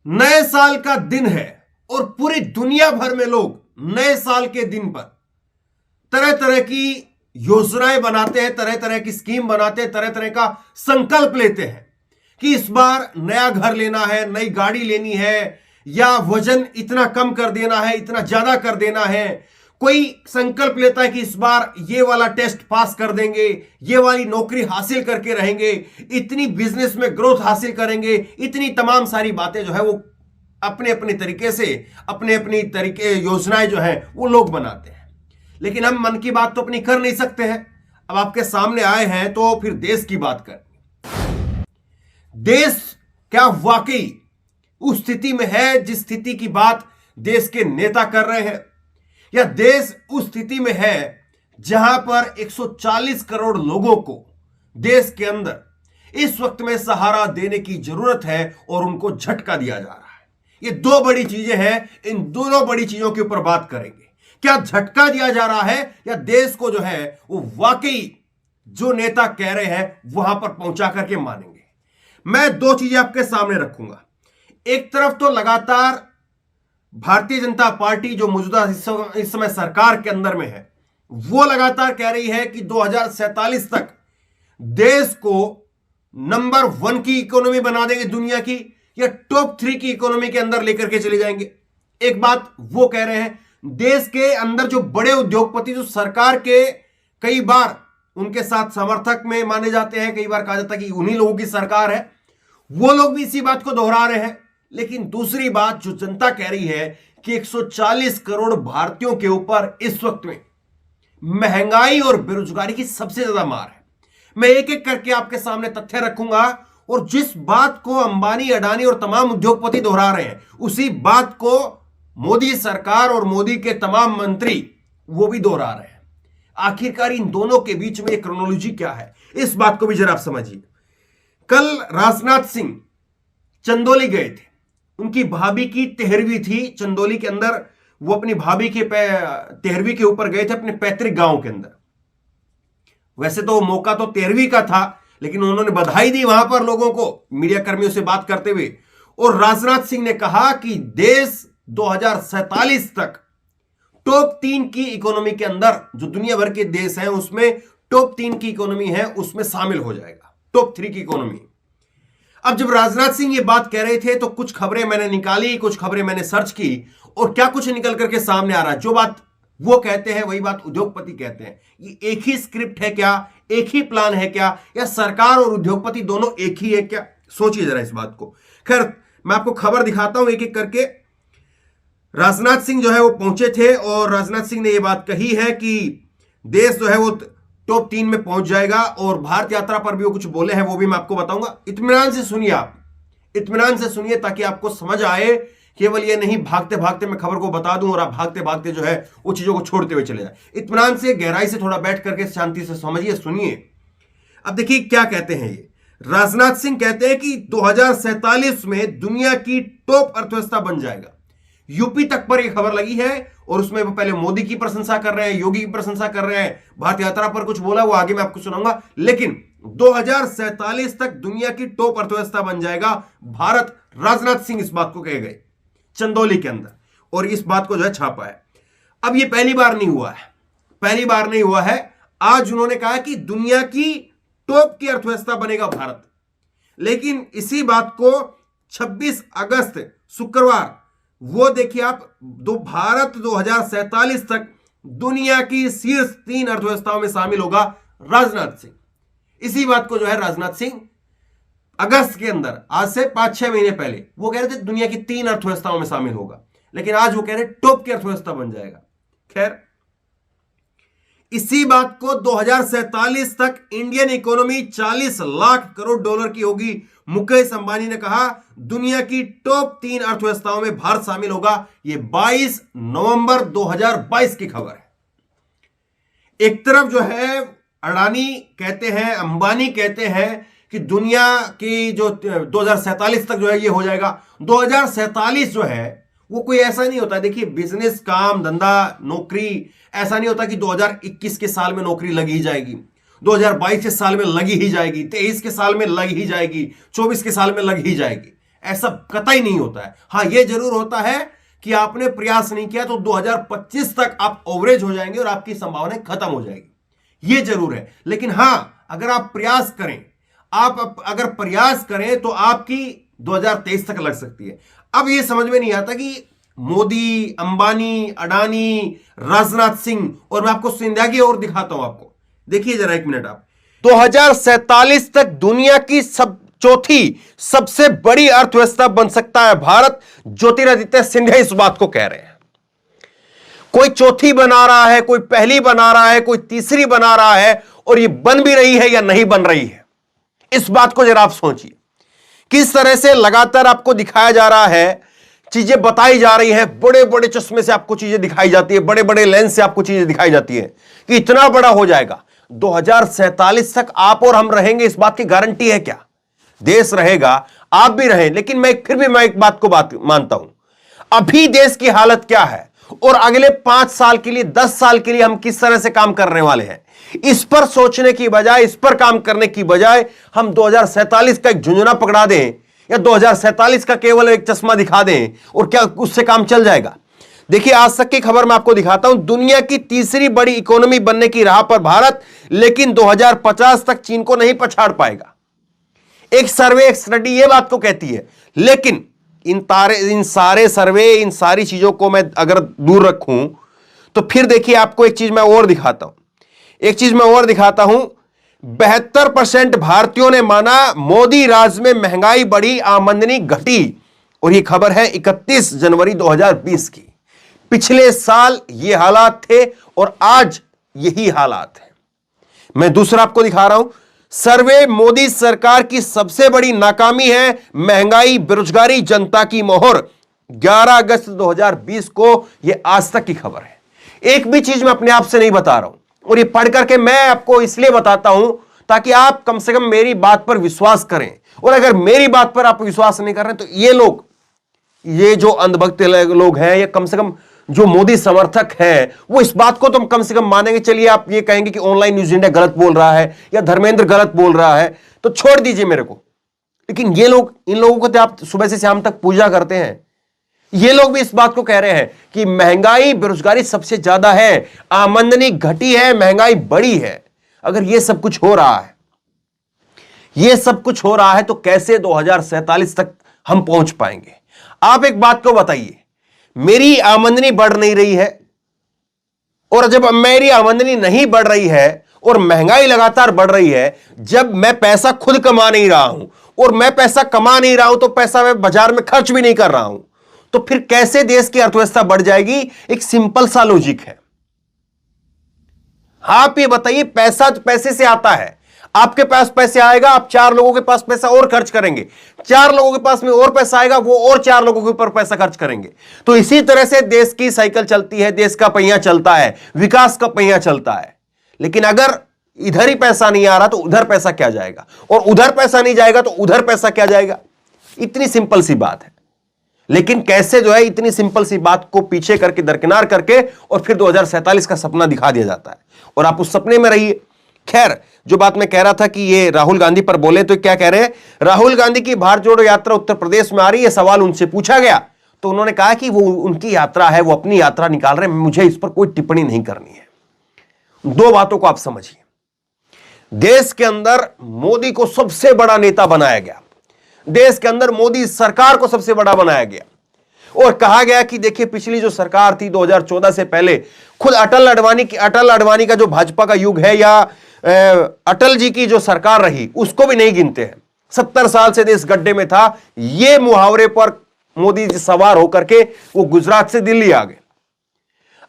नए साल का दिन है और पूरी दुनिया भर में लोग नए साल के दिन पर तरह तरह की योजनाएं बनाते हैं, तरह तरह की स्कीम बनाते हैं, तरह तरह का संकल्प लेते हैं कि इस बार नया घर लेना है, नई गाड़ी लेनी है, या वजन इतना कम कर देना है, इतना ज्यादा कर देना है। कोई संकल्प लेता है कि इस बार ये वाला टेस्ट पास कर देंगे, ये वाली नौकरी हासिल करके रहेंगे, इतनी बिजनेस में ग्रोथ हासिल करेंगे। इतनी तमाम सारी बातें जो है वो अपने अपने तरीके से, अपने अपनी तरीके योजनाएं जो है वो लोग बनाते हैं। लेकिन हम मन की बात तो अपनी कर नहीं सकते हैं। अब आपके सामने आए हैं तो फिर देश की बात करें। देश क्या वाकई उस स्थिति में है जिस स्थिति की बात देश के नेता कर रहे हैं, या देश उस स्थिति में है जहां पर 140 करोड़ लोगों को देश के अंदर इस वक्त में सहारा देने की जरूरत है और उनको झटका दिया जा रहा है। ये दो बड़ी चीजें हैं, इन दोनों बड़ी चीजों के ऊपर बात करेंगे। क्या झटका दिया जा रहा है या देश को जो है वो वाकई जो नेता कह रहे हैं वहां पर पहुंचा करके मानेंगे। मैं दो चीजें आपके सामने रखूंगा। एक तरफ तो लगातार भारतीय जनता पार्टी जो मौजूदा इस समय सरकार के अंदर में है, वो लगातार कह रही है कि 2047 तक देश को नंबर 1 की इकोनॉमी बना देंगे दुनिया की, या टॉप 3 की इकोनॉमी के अंदर लेकर के चले जाएंगे। एक बात वो कह रहे हैं। देश के अंदर जो बड़े उद्योगपति जो सरकार के कई बार उनके साथ समर्थक में माने जाते हैं, कई बार कहा जाता है कि उन्हीं लोगों की सरकार है, वो लोग भी इसी बात को दोहरा रहे हैं। लेकिन दूसरी बात जो जनता कह रही है कि 140 करोड़ भारतीयों के ऊपर इस वक्त में महंगाई और बेरोजगारी की सबसे ज्यादा मार है। मैं एक एक करके आपके सामने तथ्य रखूंगा, और जिस बात को अंबानी, अडानी और तमाम उद्योगपति दोहरा रहे हैं उसी बात को मोदी सरकार और मोदी के तमाम मंत्री वो भी दोहरा रहे हैं। आखिरकार इन दोनों के बीच में क्रोनोलॉजी क्या है, इस बात को भी जरा आप समझिए। कल राजनाथ सिंह चंदौली गए थे। उनकी भाभी की तेहरवी थी चंदौली के अंदर। वो अपनी भाभी के तेहरवी के ऊपर गए थे अपने पैतृक गांव के अंदर। वैसे तो मौका तो तेहरवी का था, लेकिन उन्होंने बधाई दी वहां पर लोगों को मीडिया कर्मियों से बात करते हुए। और राजनाथ सिंह ने कहा कि देश 2047 तक टॉप 3 की इकोनॉमी के अंदर, जो दुनिया भर के देश हैं उसमें टॉप 3 की इकोनॉमी है उसमें शामिल हो जाएगा, टॉप 3 की इकोनॉमी। अब जब राजनाथ सिंह ये बात कह रहे थे तो कुछ खबरें मैंने निकाली, कुछ खबरें मैंने सर्च की, और क्या कुछ निकल करके सामने आ रहा है। जो बात वो कहते हैं वही बात उद्योगपति कहते हैं। ये एक ही स्क्रिप्ट है क्या, एक ही प्लान है क्या, या सरकार और उद्योगपति दोनों एक ही है क्या? सोचिए जरा इस बात को। खैर, मैं आपको खबर दिखाता हूं एक एक करके। राजनाथ सिंह जो है वो पहुंचे थे और राजनाथ सिंह ने यह बात कही है कि देश जो है वो टॉप 3 में पहुंच जाएगा, और भारत यात्रा पर भी वो कुछ बोले हैं, वो भी मैं आपको बताऊंगा। इत्मीनान से सुनिए, आप इत्मीनान से सुनिए ताकि आपको समझ आए। केवल ये नहीं भागते भागते मैं खबर को बता दूं और आप भागते भागते जो है वो चीजों को छोड़ते हुए चले जाए। इत्मीनान से, गहराई से थोड़ा बैठ करके शांति से समझिए, सुनिए। अब देखिए क्या कहते हैं ये। राजनाथ सिंह कहते हैं कि 2047 में दुनिया की टॉप अर्थव्यवस्था बन जाएगा। यूपी तक पर यह खबर लगी है, और उसमें वो पहले मोदी की प्रशंसा कर रहे हैं, योगी की प्रशंसा कर रहे हैं। भारत यात्रा पर कुछ बोला वो आगे मैं आपको सुनाऊंगा। लेकिन 2047 तक दुनिया की टॉप अर्थव्यवस्था बन जाएगा भारत। राजनाथ सिंह इस बात को कह गए चंदौली के अंदर, और इस बात को जो है छापा है। अब ये पहली बार नहीं हुआ है, पहली बार नहीं हुआ है। आज उन्होंने कहा कि दुनिया की टॉप की अर्थव्यवस्था बनेगा भारत। लेकिन इसी बात को 26 अगस्त शुक्रवार, वो देखिए आप, भारत 2047 तक दुनिया की शीर्ष 3 अर्थव्यवस्थाओं में शामिल होगा। राजनाथ सिंह इसी बात को जो है राजनाथ सिंह अगस्त के अंदर, आज से 5-6 महीने पहले, वो कह रहे थे दुनिया की 3 अर्थव्यवस्थाओं में शामिल होगा, लेकिन आज वो कह रहे टॉप की अर्थव्यवस्था बन जाएगा। खैर, इसी बात को 2047 तक Indian economy 40 lakh crore dollar की होगी। मुकेश अंबानी ने कहा दुनिया की टॉप 3 अर्थव्यवस्थाओं में भारत शामिल होगा। यह 22 नवंबर 2022 की खबर है। एक तरफ जो है अडानी कहते हैं, अंबानी कहते हैं कि दुनिया की जो 2047 तक जो है ये हो जाएगा। 2047 जो है वो कोई ऐसा नहीं होता। देखिए, बिजनेस, काम धंधा, नौकरी, ऐसा नहीं होता कि 2021 के साल में नौकरी लगी ही जाएगी, 2022 के साल में लगी ही जाएगी, 23 के साल में लग ही जाएगी, 24 के साल में लग ही जाएगी। ऐसा कतई नहीं होता है। हां, यह जरूर होता है कि आपने प्रयास नहीं किया तो 2025 तक आप ओवरेज हो जाएंगे और आपकी संभावनाएं खत्म हो जाएगी, यह जरूर है। लेकिन हां, अगर आप प्रयास करें, आप अगर प्रयास करें तो आपकी 2023 तक लग सकती है। अब यह समझ में नहीं आता कि मोदी, अंबानी, अडानी, राजनाथ सिंह, और मैं आपको सिंधिया की और दिखाता हूं आपको, देखिए जरा एक मिनट आप, 2047 तक दुनिया की चौथी सबसे बड़ी अर्थव्यवस्था बन सकता है भारत, ज्योतिरादित्य सिंधिया इस बात को कह रहे हैं। कोई चौथी बना रहा है, कोई पहली बना रहा है, कोई तीसरी बना रहा है, और ये बन भी रही है या नहीं बन रही है, इस बात को जरा आप सोचिए। किस तरह से लगातार आपको दिखाया जा रहा है, चीजें बताई जा रही है, बड़े बड़े चश्मे से आपको चीजें दिखाई जाती है, बड़े बड़े लेंस से आपको चीजें दिखाई जाती है कि इतना बड़ा हो जाएगा। 2047 तक आप और हम रहेंगे, इस बात की गारंटी है क्या? देश रहेगा, आप भी रहें, लेकिन फिर भी मैं एक बात को मानता हूं, अभी देश की हालत क्या है और अगले 5 साल के लिए, 10 साल के लिए हम किस तरह से काम करने वाले हैं, इस पर सोचने की बजाय, इस पर काम करने की बजाय हम 2047 का एक झुंझुना पकड़ा दें या 2047 का केवल एक चश्मा दिखा दें और क्या उससे काम चल जाएगा? देखिए, आज तक की खबर मैं आपको दिखाता हूं, दुनिया की तीसरी बड़ी इकोनॉमी बनने की राह पर भारत, लेकिन 2050 तक चीन को नहीं पछाड़ पाएगा। एक सर्वे, एक स्टडी ये बात को कहती है। लेकिन इन सारे सर्वे, इन सारी चीजों को मैं अगर दूर रखूं तो फिर देखिए आपको एक चीज मैं और दिखाता हूं, 72% भारतीयों ने माना मोदी राज में महंगाई बढ़ी, आमदनी घटी, और यह खबर है 31 जनवरी 2020 की। पिछले साल ये हालात थे और आज यही हालात है। मैं दूसरा आपको दिखा रहा हूं, सर्वे मोदी सरकार की सबसे बड़ी नाकामी है, महंगाई, बेरोजगारी, जनता की मोहर, 11 अगस्त 2020 को। यह आज तक की खबर है। एक भी चीज मैं अपने आप से नहीं बता रहा हूं, और ये पढ़ करके मैं आपको इसलिए बताता हूं ताकि आप कम से कम मेरी बात पर विश्वास करें। और अगर मेरी बात पर आप विश्वास नहीं कर रहे तो ये जो अंधभक्त लोग हैं, या कम से कम जो मोदी समर्थक हैं, वो इस बात को तो कम से कम मानेंगे। चलिए, आप ये कहेंगे कि ऑनलाइन न्यूज इंडिया गलत बोल रहा है या धर्मेंद्र गलत बोल रहा है, तो छोड़ दीजिए मेरे को। लेकिन ये लोग, इन लोगों को तो आप सुबह से शाम तक पूजा करते हैं, ये लोग भी इस बात को कह रहे हैं कि महंगाई, बेरोजगारी सबसे ज्यादा है, आमदनी घटी है, महंगाई बढ़ी है। अगर ये सब कुछ हो रहा है, तो कैसे 2047 तक हम पहुंच पाएंगे? आप एक बात को बताइए, मेरी आमदनी बढ़ नहीं रही है, और जब मेरी आमदनी नहीं बढ़ रही है और महंगाई लगातार बढ़ रही है, जब मैं पैसा खुद कमा नहीं रहा हूं, और मैं पैसा कमा नहीं रहा हूं तो पैसा मैं बाजार में खर्च भी नहीं कर रहा हूं, तो फिर कैसे देश की अर्थव्यवस्था बढ़ जाएगी? एक सिंपल सा लॉजिक है। आप ये बताइए, पैसा तो पैसे से आता है, आपके पास पैसे आएगा, आप 4 लोगों के पास पैसा और खर्च करेंगे, 4 लोगों के पास में और पैसा आएगा, वो और 4 लोगों के ऊपर पैसा खर्च करेंगे। तो इसी तरह से देश की साइकिल चलती है, देश का पहिया चलता है, विकास का पहिया चलता है। लेकिन अगर इधर ही पैसा नहीं आ रहा तो उधर पैसा क्या जाएगा, और उधर पैसा नहीं जाएगा तो उधर पैसा क्या जाएगा? इतनी सिंपल सी बात है। लेकिन कैसे जो है इतनी सिंपल सी बात को पीछे करके, दरकिनार करके, और फिर 2047 का सपना दिखा दिया जाता है, और आप उस सपने में रहिए। खैर, जो बात मैं कह रहा था कि ये राहुल गांधी पर बोले, तो क्या कह रहे हैं? राहुल गांधी की भारत जोड़ो यात्रा उत्तर प्रदेश में आ रही है, सवाल उनसे पूछा गया तो उन्होंने कहा कि वो उनकी यात्रा है, वो अपनी यात्रा निकाल रहे हैं, मुझे इस पर कोई टिप्पणी नहीं करनी है। 2 बातों को आप समझिए, देश के अंदर मोदी को सबसे बड़ा नेता बनाया गया, देश के अंदर मोदी सरकार को सबसे बड़ा बनाया गया, और कहा गया कि देखिए, पिछली जो सरकार थी 2014 से पहले, खुद अटल अडवाणी का जो भाजपा का युग है, या अटल जी की जो सरकार रही, उसको भी नहीं गिनते हैं। 70 साल से देश गड्ढे में था, ये मुहावरे पर मोदी जी सवार होकर के वो गुजरात से दिल्ली आ गए।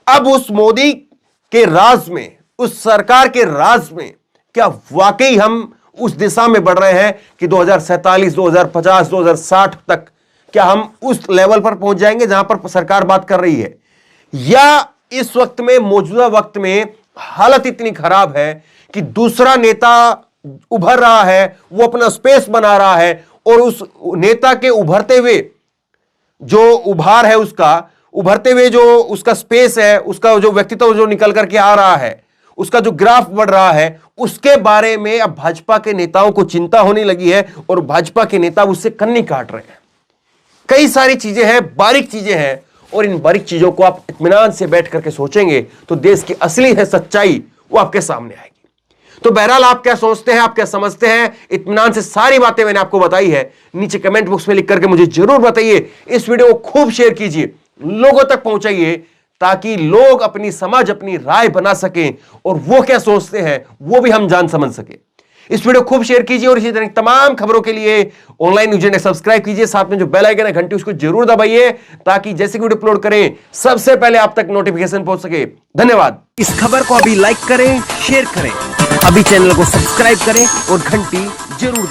अब उस मोदी के राज में, उस सरकार के राज में, क्या वाकई हम उस दिशा में बढ़ रहे हैं कि 2047, 2050, 2060 तक क्या हम उस लेवल पर पहुंच जाएंगे जहां पर सरकार बात कर रही है? या इस वक्त में, मौजूदा वक्त में हालत इतनी खराब है कि दूसरा नेता उभर रहा है, वो अपना स्पेस बना रहा है, और उस नेता के उभरते हुए जो उभार है, उसका उभरते हुए जो उसका स्पेस है, उसका जो व्यक्तित्व जो निकल करके आ रहा है, उसका जो ग्राफ बढ़ रहा है, उसके बारे में अब भाजपा के नेताओं को चिंता होने लगी है, और भाजपा के नेता उससे कन्नी काट रहे हैं। कई सारी चीजें हैं, बारीक चीजें हैं, और इन बारीक चीजों को आप इत्मीनान से बैठ करके सोचेंगे तो देश की असली है सच्चाई वो आपके सामने आएगी। तो बहरहाल आप क्या सोचते हैं, आप क्या समझते हैं, इत्मीनान से सारी बातें मैंने आपको बताई है। नीचे कमेंट बॉक्स में लिख करके मुझे जरूर बताइए। इस वीडियो को खूब शेयर कीजिए, लोगों तक पहुंचाइए, ताकि लोग अपनी समझ, अपनी राय बना सकें और वो क्या सोचते हैं वो भी हम जान समझ सके। इस वीडियो खूब शेयर कीजिए और इसी तरह की तमाम खबरों के लिए ऑनलाइन न्यूज़ इंडिया सब्सक्राइब कीजिए। साथ में जो बेल आइकन है घंटी उसको जरूर दबाइए, ताकि जैसे वीडियो अपलोड करें सबसे पहले आप तक नोटिफिकेशन पहुंच सके। धन्यवाद। इस खबर को अभी लाइक करें, शेयर करें, अभी चैनल को सब्सक्राइब करें और घंटी जरूर दबाएं।